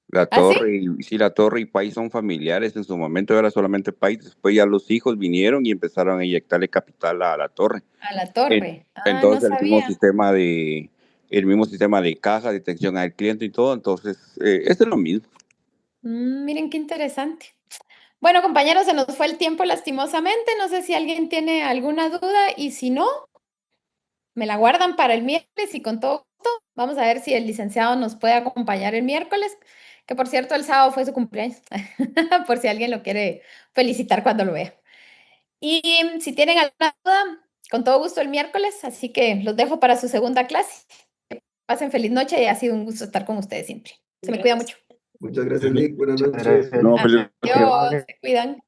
La ¿Ah, sí? Torre La Torre y Pais son familiares. En su momento era solamente Pais, después ya los hijos vinieron y empezaron a inyectarle capital a La Torre. A La Torre. Ah, no Entonces sabía. el mismo sistema de caja, de atención al cliente y todo, entonces esto es lo mismo. Miren qué interesante. Bueno, compañeros, se nos fue el tiempo lastimosamente. No sé si alguien tiene alguna duda y si no, me la guardan para el miércoles y con todo gusto. Vamos a ver si el licenciado nos puede acompañar el miércoles, que por cierto el sábado fue su cumpleaños, por si alguien lo quiere felicitar cuando lo vea. Y si tienen alguna duda, con todo gusto el miércoles, así que los dejo para su segunda clase. Pasen feliz noche y ha sido un gusto estar con ustedes siempre. Se me cuida mucho. Muchas gracias, Nick. Buenas Muchas noches. gracias. No, feliz noche. Adiós, se cuidan.